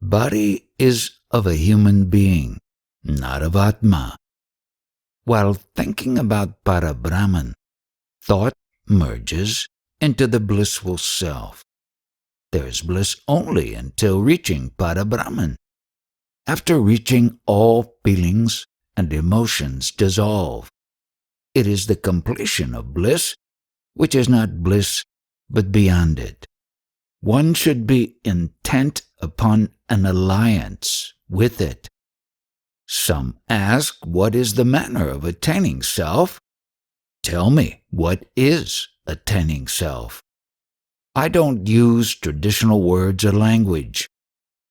Body is of a human being, not of Atma. While thinking about Parabrahman, thought merges into the blissful self. There is bliss only until reaching Parabrahman. After reaching, all feelings and emotions dissolve. It is the completion of bliss, which is not bliss, but beyond it. One should be intent upon an alliance with it. Some ask, what is the manner of attaining self? Tell me, what is attaining self? I don't use traditional words or language.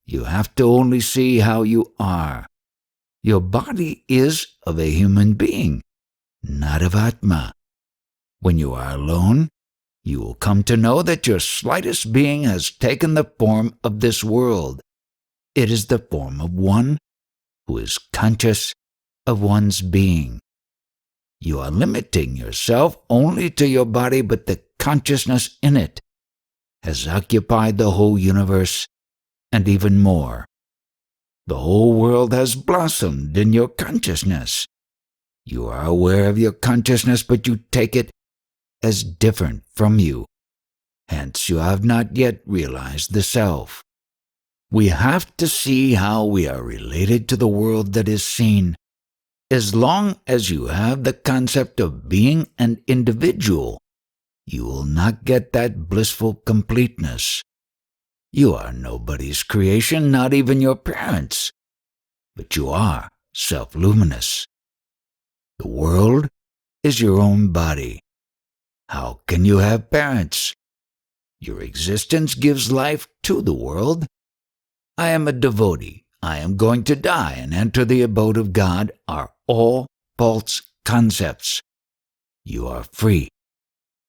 You have to only see how you are. Your body is of a human being, not of Atma. When you are alone, you will come to know that your slightest being has taken the form of this world. It is the form of one who is conscious of one's being. You are limiting yourself only to your body, but the consciousness in it has occupied the whole universe and even more. The whole world has blossomed in your consciousness. You are aware of your consciousness, but you take it as different from you. Hence, you have not yet realized the self. We have to see how we are related to the world that is seen. As long as you have the concept of being an individual, you will not get that blissful completeness. You are nobody's creation, not even your parents, but you are self-luminous. The world is your own body. How can you have parents? Your existence gives life to the world. I am a devotee. I am going to die and enter the abode of God are all false concepts. You are free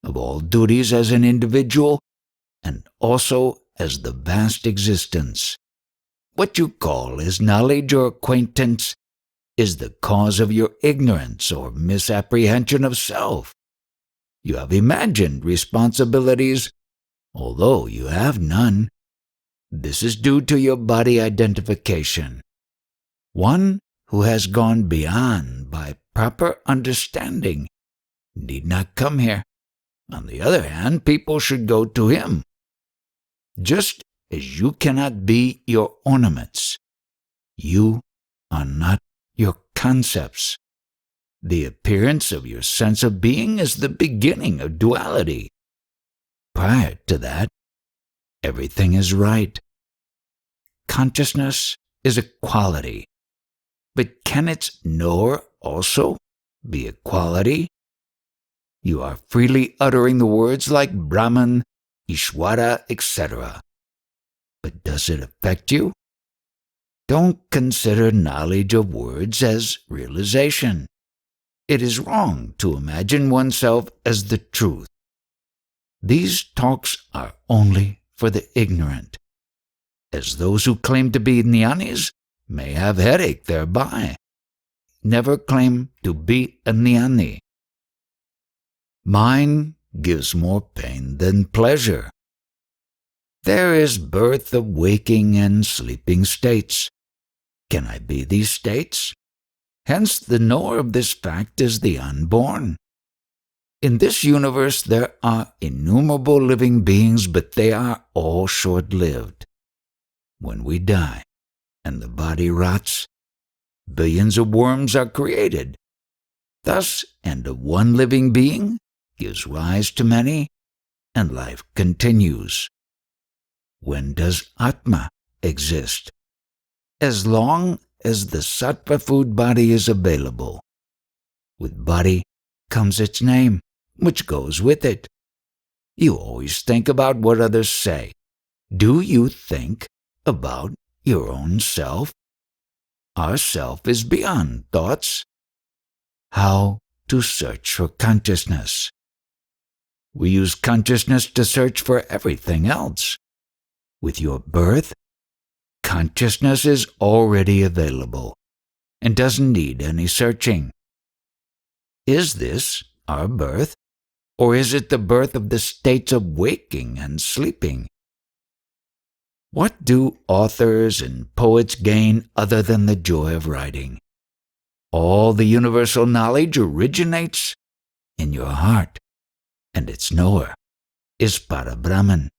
of all duties as an individual and also as the vast existence. What you call as knowledge or acquaintance is the cause of your ignorance or misapprehension of self. You have imagined responsibilities, although you have none. This is due to your body identification. One who has gone beyond by proper understanding need not come here. On the other hand, people should go to him. Just as you cannot be your ornaments, you are not your concepts. The appearance of your sense of being is the beginning of duality. Prior to that, everything is right. Consciousness is a quality, but can its knower also be a quality? You are freely uttering the words like Brahman, Ishwara, etc. But does it affect you? Don't consider knowledge of words as realization. It is wrong to imagine oneself as the truth. These talks are only for the ignorant, as those who claim to be jnanis may have headache thereby. Never claim to be a jnani. Mind gives more pain than pleasure. There is birth of waking and sleeping states. Can I be these states? Hence, the knower of this fact is the unborn. In this universe there are innumerable living beings, but they are all short-lived. When we die and the body rots, billions of worms are created. Thus, and of one living being gives rise to many, and life continues. When does Atma exist? As long as the sattva food body is available. With body comes its name, which goes with it. You always think about what others say. Do you think about your own self? Our self is beyond thoughts. How to search for consciousness? We use consciousness to search for everything else. With your birth, consciousness is already available and doesn't need any searching. Is this our birth, or is it the birth of the states of waking and sleeping? What do authors and poets gain other than the joy of writing? All the universal knowledge originates in your heart, and its knower is Parabrahman.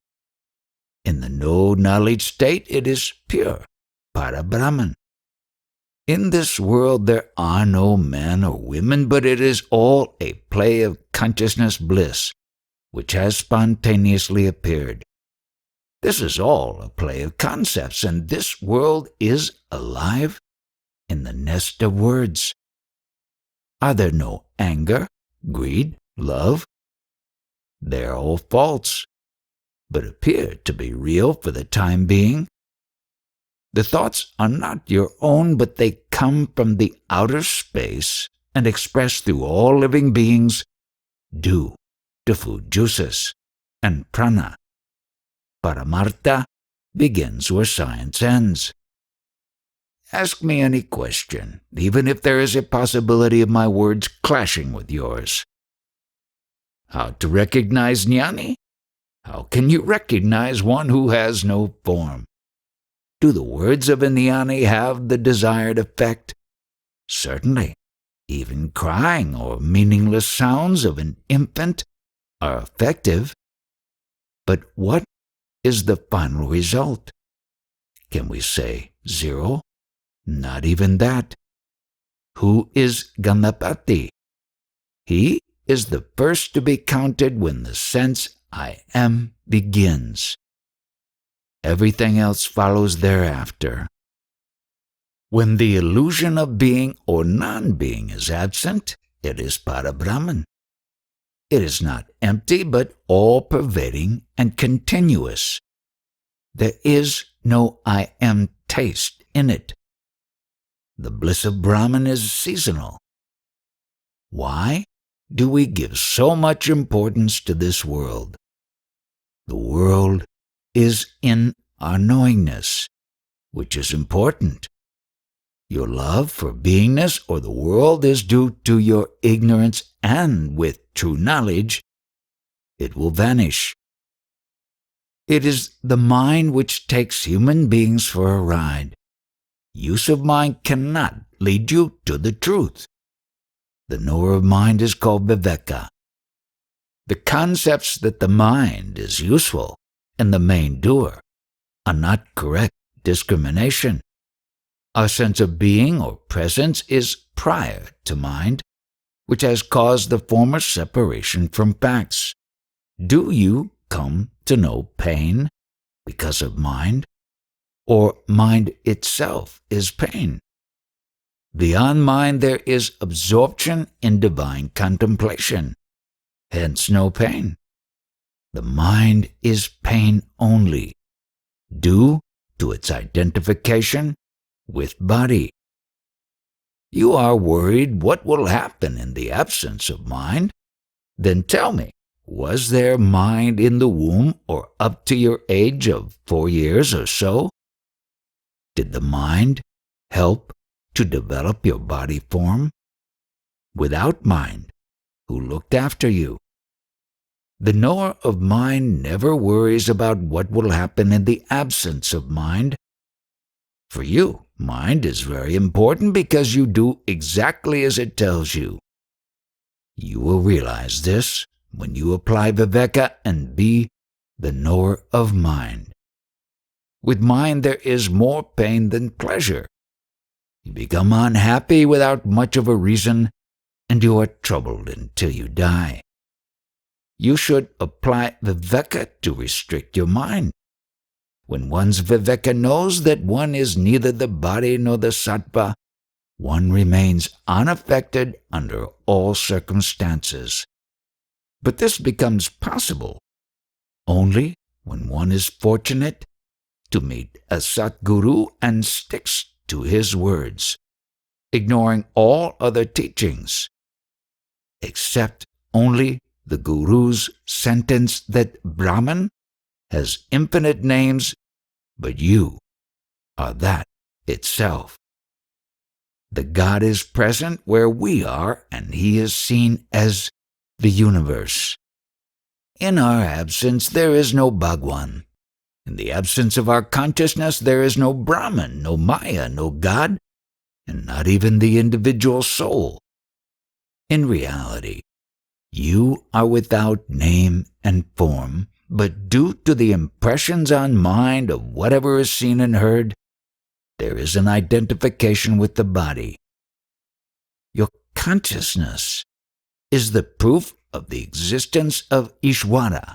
In the no-knowledge state, it is pure Parabrahman. In this world there are no men or women, but it is all a play of consciousness bliss, which has spontaneously appeared. This is all a play of concepts, and this world is alive in the nest of words. Are there no anger, greed, love? They are all false, but appear to be real for the time being. The thoughts are not your own, but they come from the outer space and express through all living beings due to food juices and prana. Paramartha begins where science ends. Ask me any question, even if there is a possibility of my words clashing with yours. How to recognize jnani? How can you recognize one who has no form? Do the words of a jnani have the desired effect? Certainly. Even crying or meaningless sounds of an infant are effective. But what is the final result? Can we say 0? Not even that. Who is Ganapati? He is the first to be counted when the sense I am begins. Everything else follows thereafter. When the illusion of being or non-being is absent, it is Parabrahman. It is not empty, but all-pervading and continuous. There is no I am taste in it. The bliss of Brahman is seasonal. Why do we give so much importance to this world? The world is in our knowingness, which is important. Your love for beingness or the world is due to your ignorance, and with true knowledge, it will vanish. It is the mind which takes human beings for a ride. Use of mind cannot lead you to the truth. The knower of mind is called viveka. The concepts that the mind is useful and the main doer are not correct discrimination. Our sense of being or presence is prior to mind, which has caused the former separation from facts. Do you come to know pain because of mind, or mind itself is pain? Beyond mind there is absorption in divine contemplation, hence no pain. The mind is pain only, due to its identification with body. You are worried what will happen in the absence of mind? Then tell me, was there mind in the womb or up to your age of 4 years or so? Did the mind help to develop your body form? Without mind, who looked after you? The knower of mind never worries about what will happen in the absence of mind. For you, mind is very important because you do exactly as it tells you. You will realize this when you apply viveka and be the knower of mind. With mind there is more pain than pleasure. You become unhappy without much of a reason, and you are troubled until you die. You should apply viveka to restrict your mind. When one's viveka knows that one is neither the body nor the sattva, one remains unaffected under all circumstances. But this becomes possible only when one is fortunate to meet a Satguru and sticks to his words, ignoring all other teachings, except only the Guru's sentence that Brahman has infinite names, but you are that itself. The God is present where we are, and he is seen as the universe. In our absence there is no Bhagwan. In the absence of our consciousness, there is no Brahman, no Maya, no God, and not even the individual soul. In reality, you are without name and form, but due to the impressions on mind of whatever is seen and heard, there is an identification with the body. Your consciousness is the proof of the existence of Ishvara.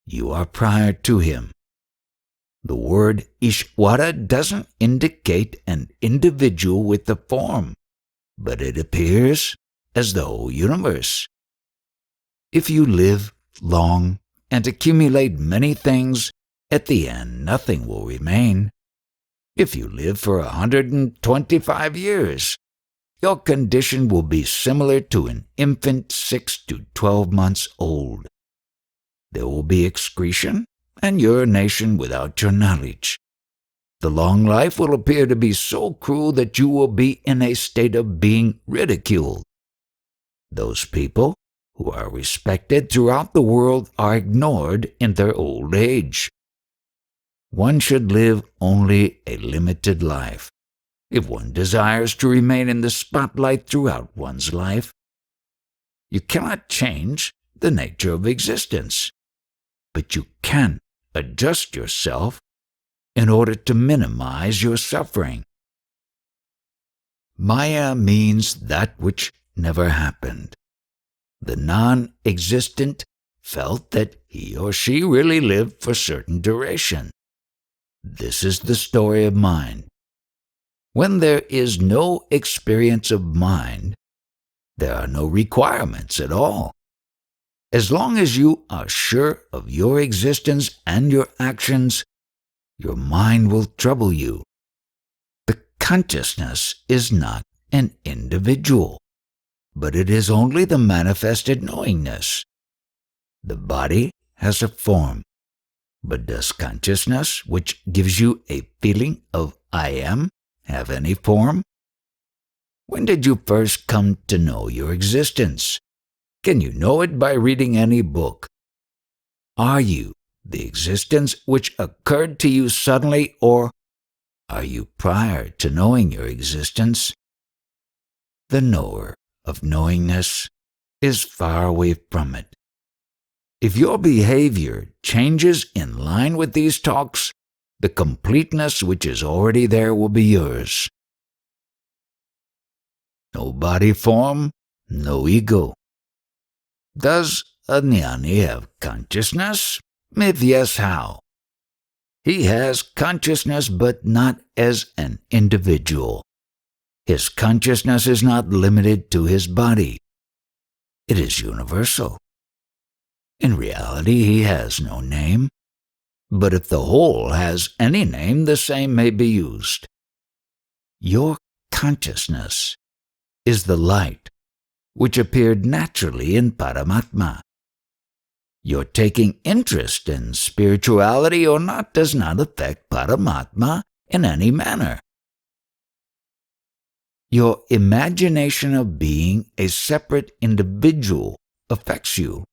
You are prior to him. The word Ishvara doesn't indicate an individual with the form, but it appears as the whole universe. If you live long and accumulate many things, at the end nothing will remain. If you live for 125 years, your condition will be similar to an infant 6 to 12 months old. There will be excretion and urination without your knowledge. The long life will appear to be so cruel that you will be in a state of being ridiculed. Those people who are respected throughout the world are ignored in their old age. One should live only a limited life. If one desires to remain in the spotlight throughout one's life, you cannot change the nature of existence, but you can adjust yourself in order to minimize your suffering. Maya means that which never happened. The non-existent felt that he or she really lived for certain duration. This is the story of mind. When there is no experience of mind, there are no requirements at all. As long as you are sure of your existence and your actions, your mind will trouble you. The consciousness is not an individual, but it is only the manifested knowingness. The body has a form, but does consciousness, which gives you a feeling of I am, have any form? When did you first come to know your existence? Can you know it by reading any book? Are you the existence which occurred to you suddenly, or are you prior to knowing your existence? The knower of knowingness is far away from it. If your behavior changes in line with these talks, the completeness which is already there will be yours. No body form, no ego. Does a jnani have consciousness? If yes, how? He has consciousness, but not as an individual. His consciousness is not limited to his body. It is universal. In reality, he has no name, but if the whole has any name, the same may be used. Your consciousness is the light which appeared naturally in Paramatma. Your taking interest in spirituality or not does not affect Paramatma in any manner. Your imagination of being a separate individual affects you.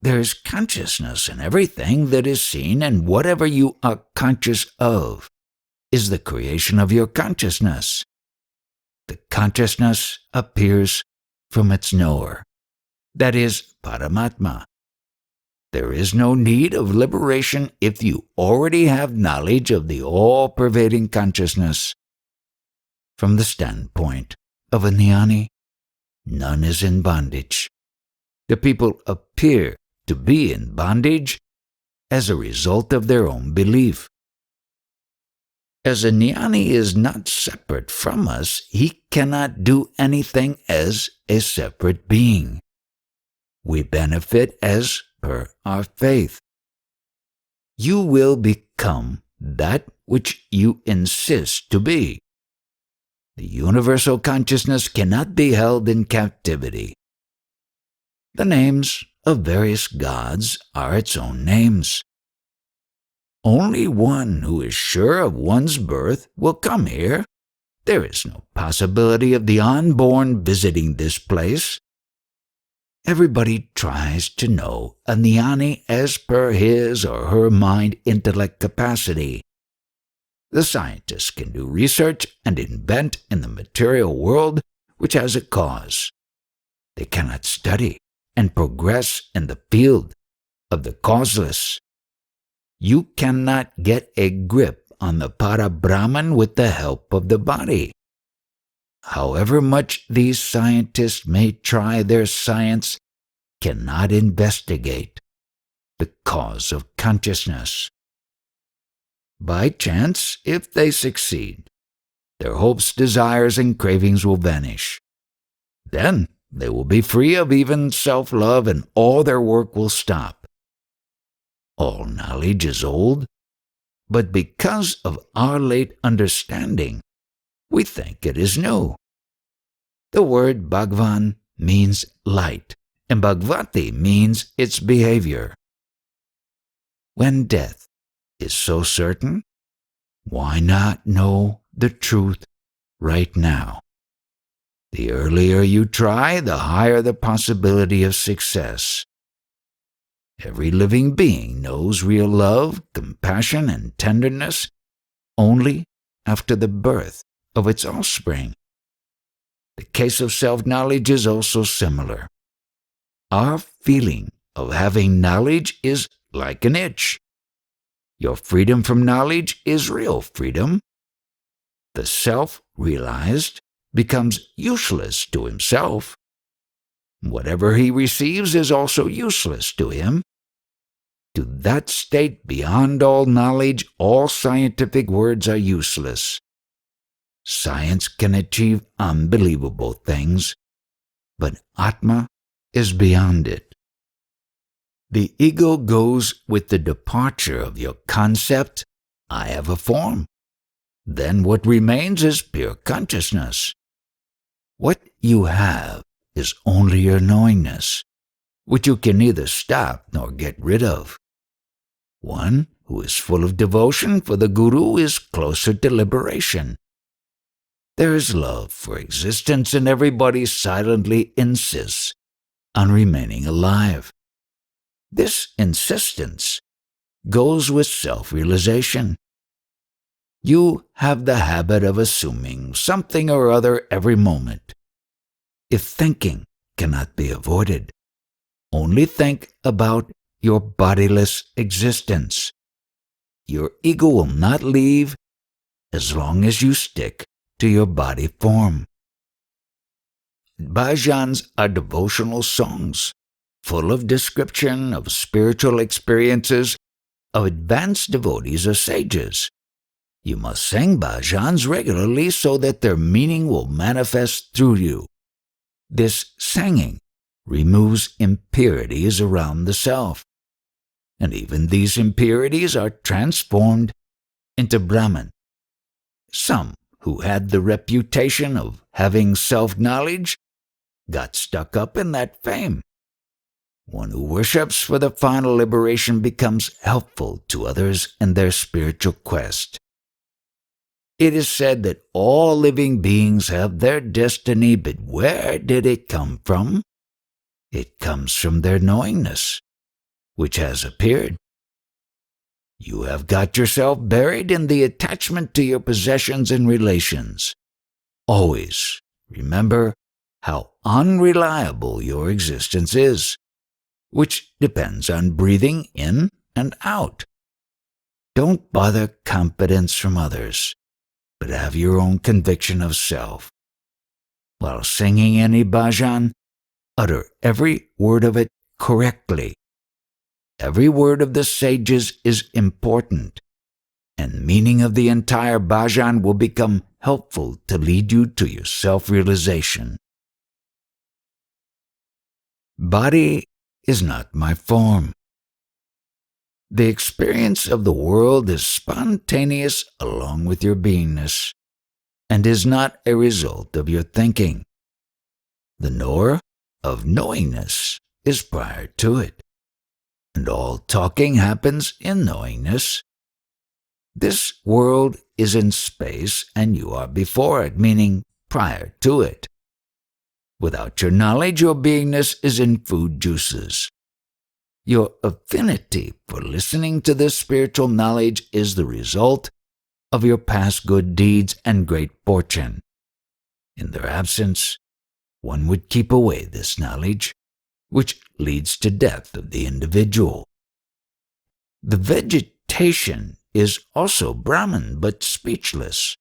There is consciousness in everything that is seen, and whatever you are conscious of is the creation of your consciousness. The consciousness appears from its knower, that is, Paramatma. There is no need of liberation if you already have knowledge of the all-pervading consciousness. From the standpoint of a jnani, none is in bondage. The people appear to be in bondage as a result of their own belief. As a jnani is not separate from us, he cannot do anything as a separate being. We benefit as per our faith. You will become that which you insist to be. The universal consciousness cannot be held in captivity. The names of various gods are its own names. Only one who is sure of one's birth will come here. There is no possibility of the unborn visiting this place. Everybody tries to know a jnani as per his or her mind intellect capacity. The scientists can do research and invent in the material world which has a cause. They cannot study and progress in the field of the causeless. You cannot get a grip on the Parabrahman with the help of the body. However much these scientists may try, their science cannot investigate the cause of consciousness. By chance, if they succeed, their hopes, desires, and cravings will vanish. Then they will be free of even self-love and all their work will stop. All knowledge is old, but because of our late understanding, we think it is new. The word Bhagwan means light, and Bhagavati means its behavior. When death is so certain, why not know the truth right now? The earlier you try, the higher the possibility of success. Every living being knows real love, compassion, and tenderness only after the birth of its offspring. The case of self-knowledge is also similar. Our feeling of having knowledge is like an itch. Your freedom from knowledge is real freedom. The self-realized becomes useless to himself. Whatever he receives is also useless to him. To that state beyond all knowledge, all scientific words are useless. Science can achieve unbelievable things, but Atma is beyond it. The ego goes with the departure of your concept, I have a form. Then what remains is pure consciousness. What you have is only your knowingness, which you can neither stop nor get rid of. One who is full of devotion for the Guru is closer to liberation. There is love for existence and everybody silently insists on remaining alive. This insistence goes with self-realization. You have the habit of assuming something or other every moment. If thinking cannot be avoided, only think about your bodiless existence. Your ego will not leave as long as you stick to your body form. Bhajans are devotional songs, full of description of spiritual experiences of advanced devotees or sages. You must sing bhajans regularly so that their meaning will manifest through you. This singing removes impurities around the self, and even these impurities are transformed into Brahman. Some who had the reputation of having self-knowledge got stuck up in that fame. One who worships for the final liberation becomes helpful to others in their spiritual quest. It is said that all living beings have their destiny, but where did it come from? It comes from their knowingness, which has appeared. You have got yourself buried in the attachment to your possessions and relations. Always remember how unreliable your existence is, which depends on breathing in and out. Don't bother confidence from others, but have your own conviction of self. While singing any bhajan, utter every word of it correctly. Every word of the sages is important, and meaning of the entire bhajan will become helpful to lead you to your self-realization. Body is not my form. The experience of the world is spontaneous along with your beingness, and is not a result of your thinking. The knower of knowingness is prior to it, and all talking happens in knowingness. This world is in space and you are before it, meaning prior to it. Without your knowledge, your beingness is in food juices. Your affinity for listening to this spiritual knowledge is the result of your past good deeds and great fortune. In their absence, one would keep away this knowledge, which leads to death of the individual. The vegetation is also Brahman, but speechless.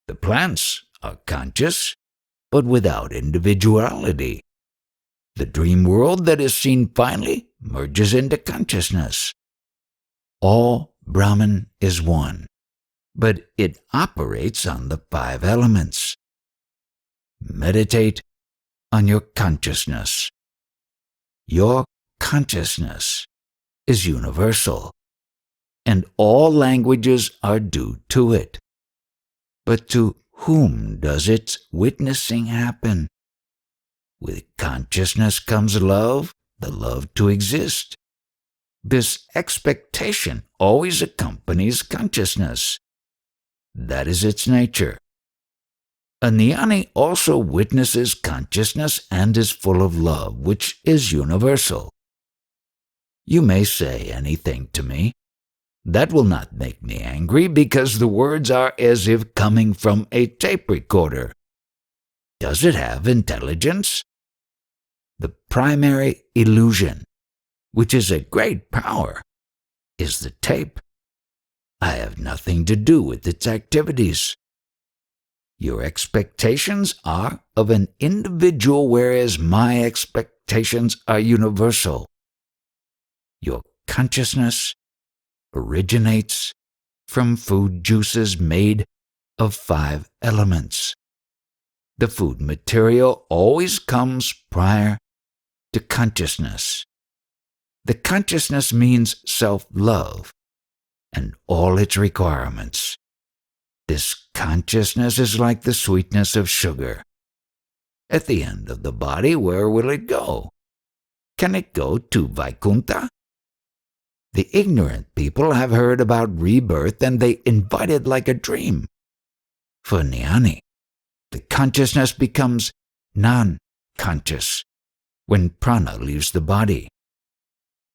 The plants are conscious, but without individuality. The dream world that is seen finally merges into consciousness. All Brahman is one, but it operates on the 5 elements. Meditate on your consciousness. Your consciousness is universal, and all languages are due to it. But to whom does its witnessing happen? With consciousness comes love, the love to exist. This expectation always accompanies consciousness. That is its nature. A jnani also witnesses consciousness and is full of love, which is universal. You may say anything to me. That will not make me angry because the words are as if coming from a tape recorder. Does it have intelligence? The primary illusion, which is a great power, is the tape. I have nothing to do with its activities. Your expectations are of an individual, whereas my expectations are universal. Your consciousness originates from food juices made of 5 elements. The food material always comes prior to consciousness. The consciousness means self-love and all its requirements. This consciousness is like the sweetness of sugar. At the end of the body, where will it go? Can it go to Vaikuntha? The ignorant people have heard about rebirth and they invite it like a dream. For jnani, the consciousness becomes non-conscious when prana leaves the body.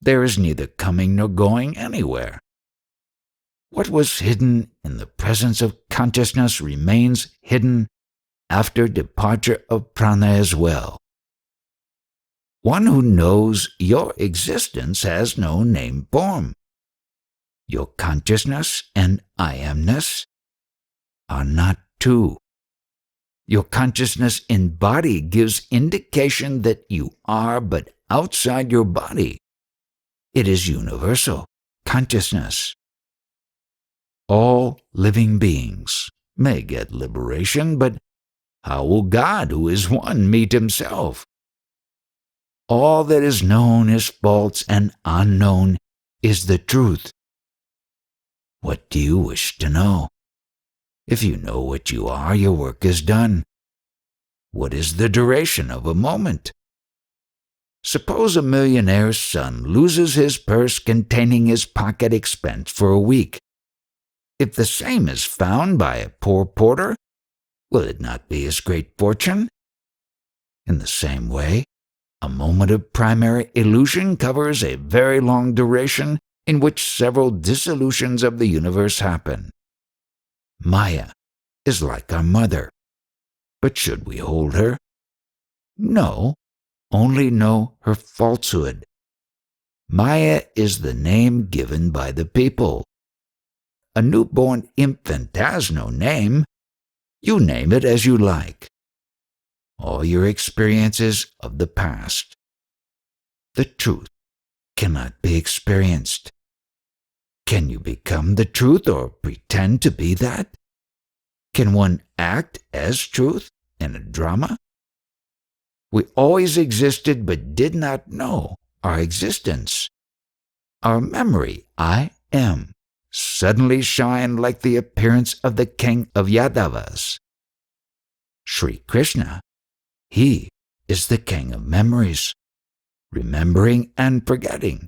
There is neither coming nor going anywhere. What was hidden in the presence of consciousness remains hidden after departure of prana as well. One who knows your existence has no name form. Your consciousness and I amness are not two. Your consciousness in body gives indication that you are but outside your body. It is universal consciousness. All living beings may get liberation, but how will God, who is one, meet himself? All that is known is false and unknown is the truth. What do you wish to know? If you know what you are, your work is done. What is the duration of a moment? Suppose a millionaire's son loses his purse containing his pocket expense for a week. If the same is found by a poor porter, will it not be his great fortune? In the same way, a moment of primary illusion covers a very long duration in which several dissolutions of the universe happen. Maya is like our mother. But should we hold her? No, only know her falsehood. Maya is the name given by the people. A newborn infant has no name. You name it as you like. All your experiences of the past. The truth cannot be experienced. Can you become the truth or pretend to be that? Can one act as truth in a drama? We always existed but did not know our existence. Our memory, I am, suddenly shined like the appearance of the king of Yadavas. Sri Krishna, he is the king of memories, remembering and forgetting.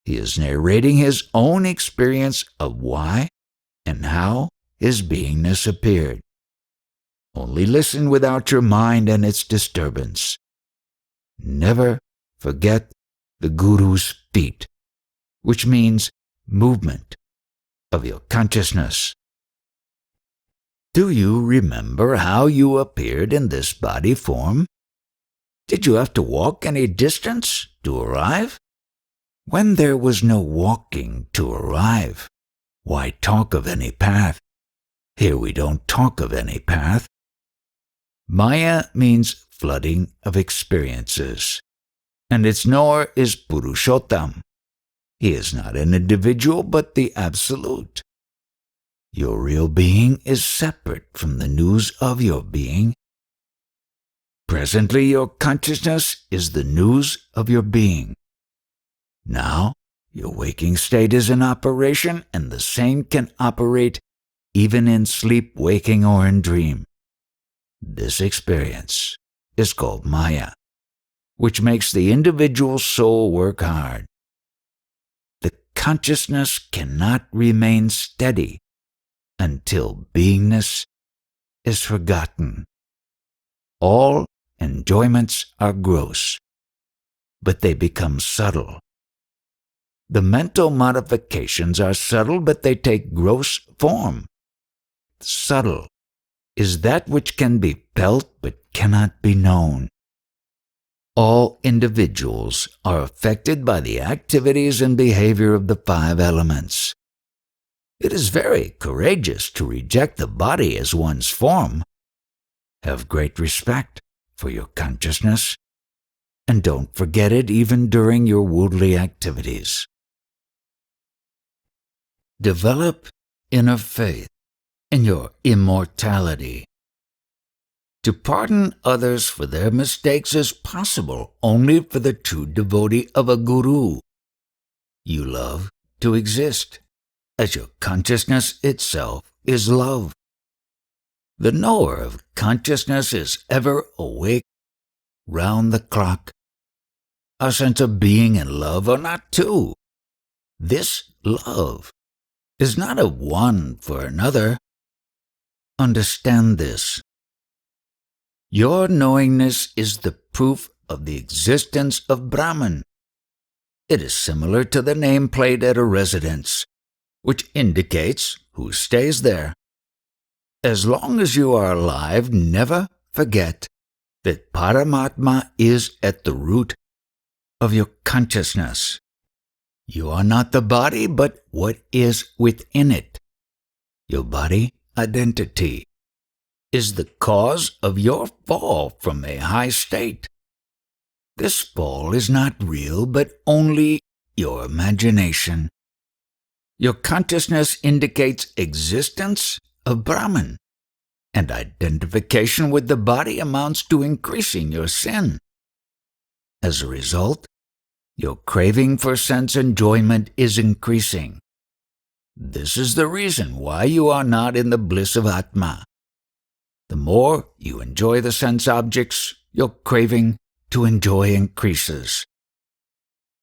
He is narrating his own experience of why and how his beingness appeared. Only listen without your mind and its disturbance. Never forget the Guru's feet, which means movement of your consciousness. Do you remember how you appeared in this body form? Did you have to walk any distance to arrive? When there was no walking to arrive, why talk of any path? Here we don't talk of any path. Maya means flooding of experiences, and its knower is Purushottam. He is not an individual but the Absolute. Your real being is separate from the news of your being. Presently your consciousness is the news of your being. Now your waking state is in operation, and the same can operate even in sleep, waking, or in dream. This experience is called Maya, which makes the individual soul work hard. The consciousness cannot remain steady until beingness is forgotten. All enjoyments are gross, but they become subtle. The mental modifications are subtle, but they take gross form. Subtle is that which can be felt but cannot be known. All individuals are affected by the activities and behavior of the 5 elements. It is very courageous to reject the body as one's form. Have great respect for your consciousness, and don't forget it even during your worldly activities. Develop inner faith in your immortality. To pardon others for their mistakes is possible only for the true devotee of a guru. You love to exist, as your consciousness itself is love. The knower of consciousness is ever awake, round the clock. Our sense of being and love are not two. This love is not of one for another. Understand this. Your knowingness is the proof of the existence of Brahman. It is similar to the nameplate at a residence, which indicates who stays there. As long as you are alive, never forget that Paramatma is at the root of your consciousness. You are not the body, but what is within it. Your body identity is the cause of your fall from a high state. This fall is not real, but only your imagination. Your consciousness indicates existence of Brahman, and identification with the body amounts to increasing your sin. As a result, your craving for sense enjoyment is increasing. This is the reason why you are not in the bliss of Atma. The more you enjoy the sense objects, your craving to enjoy increases.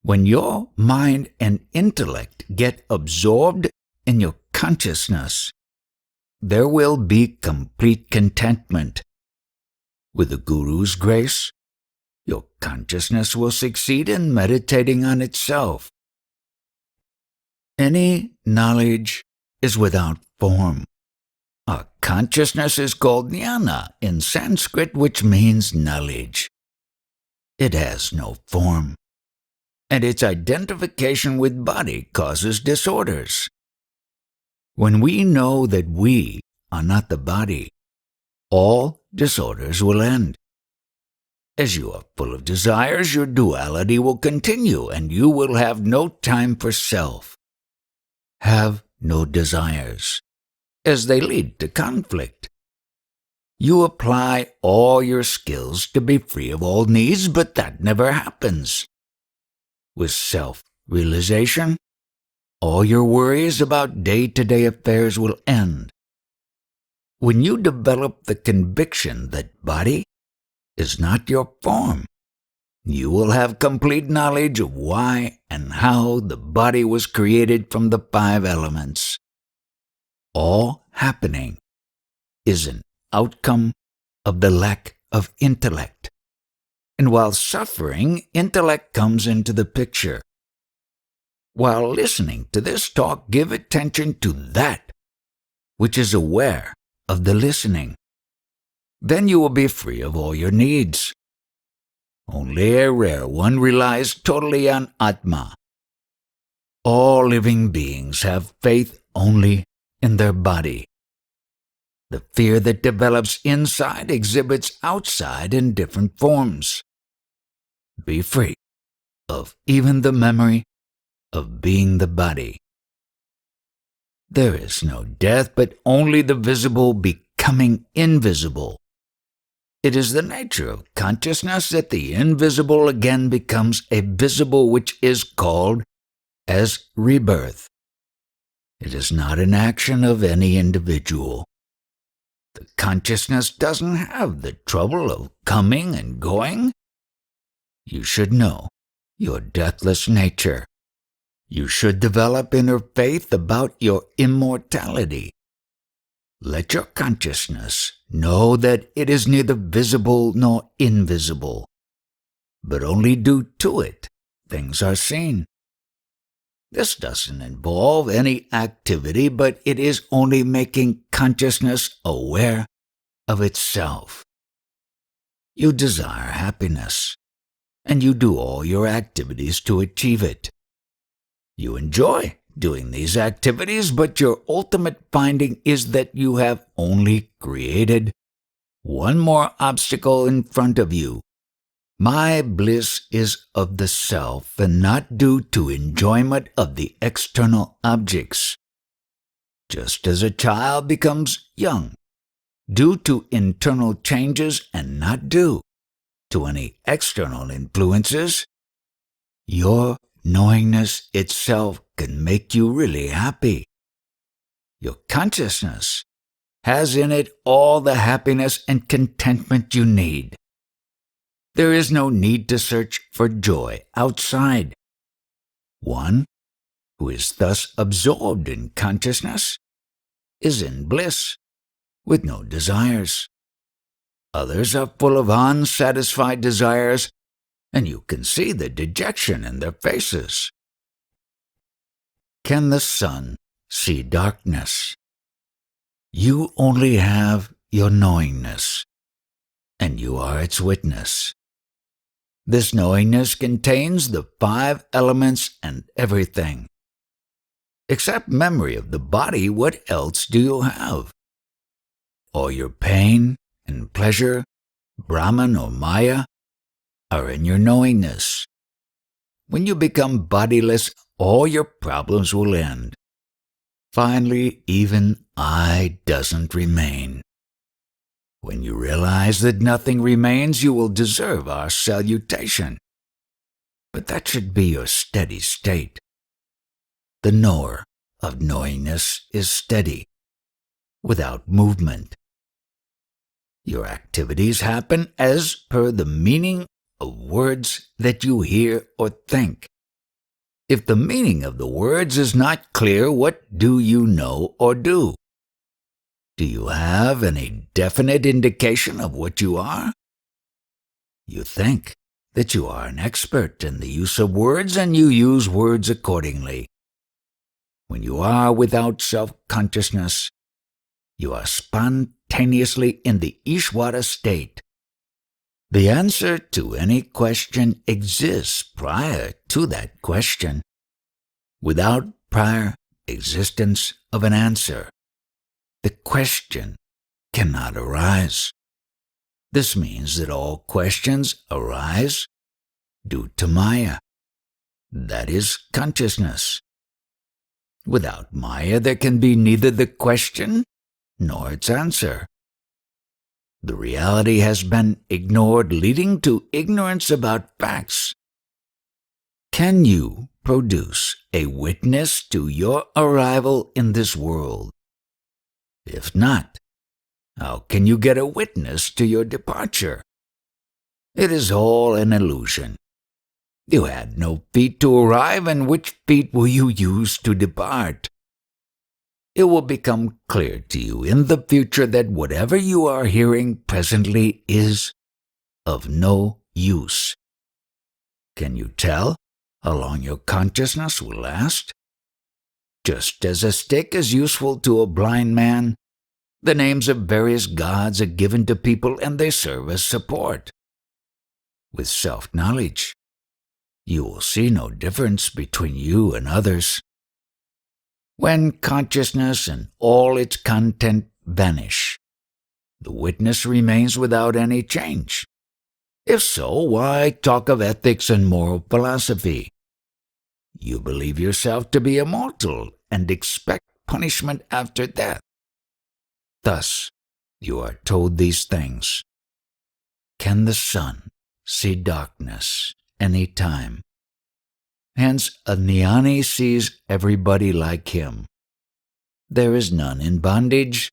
When your mind and intellect get absorbed in your consciousness, there will be complete contentment. With the Guru's grace, your consciousness will succeed in meditating on itself. Any knowledge is without form. Our consciousness is called jnana in Sanskrit, which means knowledge. It has no form, and its identification with body causes disorders. When we know that we are not the body, all disorders will end. As you are full of desires, your duality will continue, and you will have no time for self. Have no desires, as they lead to conflict. You apply all your skills to be free of all needs, but that never happens. With self-realization, all your worries about day-to-day affairs will end. When you develop the conviction that body is not your form, you will have complete knowledge of why and how the body was created from the 5 elements. All happening is an outcome of the lack of intellect. And while suffering, intellect comes into the picture. While listening to this talk, give attention to that which is aware of the listening. Then you will be free of all your needs. Only a rare one relies totally on Atma. All living beings have faith only in their body. The fear that develops inside exhibits outside in different forms. Be free of even the memory of being the body. There is no death, but only the visible becoming invisible. It is the nature of consciousness that the invisible again becomes a visible, which is called as rebirth. It is not an action of any individual. The consciousness doesn't have the trouble of coming and going. You should know your deathless nature. You should develop inner faith about your immortality. Let your consciousness know that it is neither visible nor invisible, but only due to it things are seen. This doesn't involve any activity, but it is only making consciousness aware of itself. You desire happiness, and you do all your activities to achieve it. You enjoy doing these activities, but your ultimate finding is that you have only created one more obstacle in front of you. My bliss is of the self and not due to enjoyment of the external objects. Just as a child becomes young, due to internal changes and not due to any external influences, your knowingness itself can make you really happy. Your consciousness has in it all the happiness and contentment you need. There is no need to search for joy outside. One who is thus absorbed in consciousness is in bliss, with no desires. Others are full of unsatisfied desires, and you can see the dejection in their faces. Can the sun see darkness? You only have your knowingness, and you are its witness. This knowingness contains the 5 elements and everything. Except memory of the body, what else do you have? All your pain and pleasure, Brahman or Maya, are in your knowingness. When you become bodiless, all your problems will end. Finally, even I doesn't remain. When you realize that nothing remains, you will deserve our salutation. But that should be your steady state. The knower of knowingness is steady, without movement. Your activities happen as per the meaning of words that you hear or think. If the meaning of the words is not clear, what do you know or do? Do you have any definite indication of what you are? You think that you are an expert in the use of words, and you use words accordingly. When you are without self-consciousness, you are spontaneously in the Ishvara state. The answer to any question exists prior to that question, without prior existence of an answer. The question cannot arise. This means that all questions arise due to Maya, that is, consciousness. Without Maya, there can be neither the question nor its answer. The reality has been ignored, leading to ignorance about facts. Can you produce a witness to your arrival in this world? If not, how can you get a witness to your departure? It is all an illusion. You had no feet to arrive, and which feet will you use to depart? it will become clear to you in the future that whatever you are hearing presently is of no use. Can you tell how long your consciousness will last? Just as a stick is useful to a blind man, the names of various gods are given to people and they serve as support. With self-knowledge, you will see no difference between you and others. When consciousness and all its content vanish, the witness remains without any change. If so, why talk of ethics and moral philosophy? You believe yourself to be immortal and expect punishment after death. Thus, you are told these things. Can the sun see darkness any time? Hence, a jnani sees everybody like him. There is none in bondage.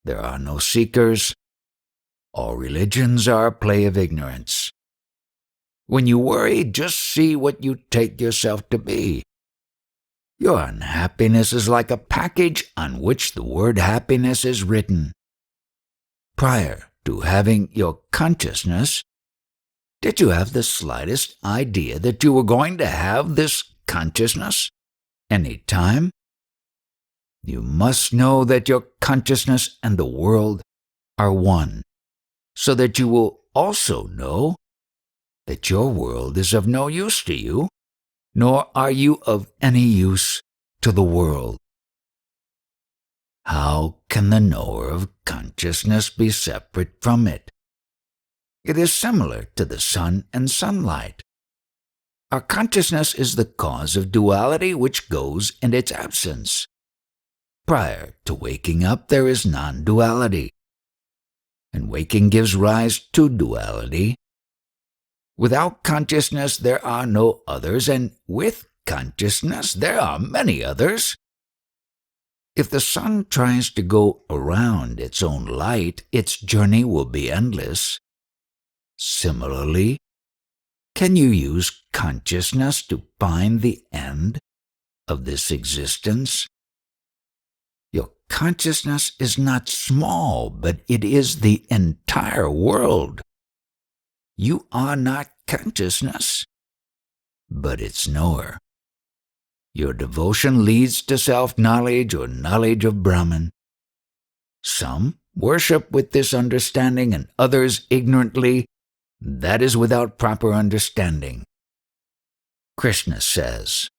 There are no seekers. All religions are a play of ignorance. When you worry, just see what you take yourself to be. Your unhappiness is like a package on which the word happiness is written. Prior to having your consciousness, did you have the slightest idea that you were going to have this consciousness any time? You must know that your consciousness and the world are one, so that you will also know that your world is of no use to you, nor are you of any use to the world. How can the knower of consciousness be separate from it? It is similar to the sun and sunlight. Our consciousness is the cause of duality which goes in its absence. Prior to waking up, there is non-duality, and waking gives rise to duality. Without consciousness, there are no others, and with consciousness, there are many others. If the sun tries to go around its own light, its journey will be endless. Similarly, can you use consciousness to find the end of this existence? Your consciousness is not small, but it is the entire world. You are not consciousness, but its knower. Your devotion leads to self-knowledge or knowledge of Brahman. Some worship with this understanding and others ignorantly. That is without proper understanding. Krishna says,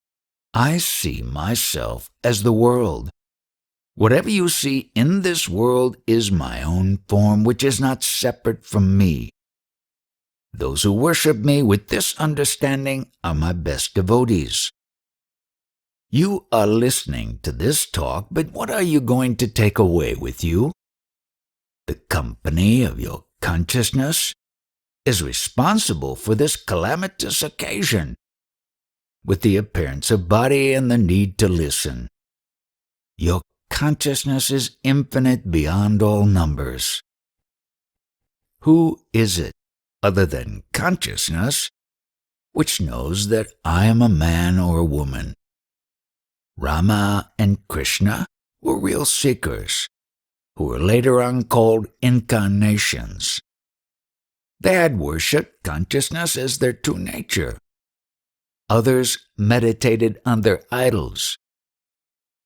I see myself as the world. Whatever you see in this world is my own form, which is not separate from me. Those who worship me with this understanding are my best devotees. You are listening to this talk, but what are you going to take away with you? The company of your consciousness is responsible for this calamitous occasion, with the appearance of body and the need to listen. Your consciousness is infinite beyond all numbers. Who is it, other than consciousness, which knows that I am a man or a woman? Rama and Krishna were real seekers, who were later on called incarnations. They had worshipped consciousness as their true nature. Others meditated on their idols.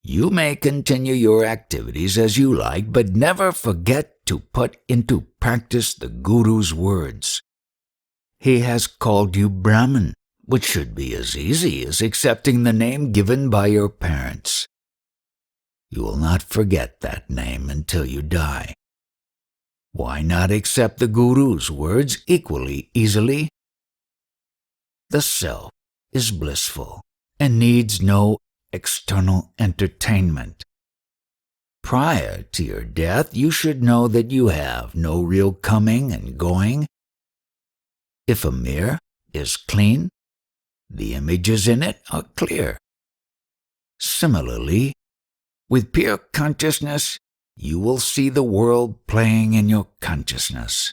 You may continue your activities as you like, but never forget to put into practice the Guru's words. He has called you Brahman, which should be as easy as accepting the name given by your parents. You will not forget that name until you die. Why not accept the Guru's words equally easily? The self is blissful and needs no external entertainment. Prior to your death, you should know that you have no real coming and going. If a mirror is clean, the images in it are clear. Similarly, with pure consciousness, you will see the world playing in your consciousness.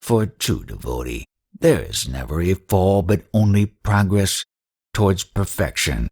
For a true devotee, there is never a fall but only progress towards perfection.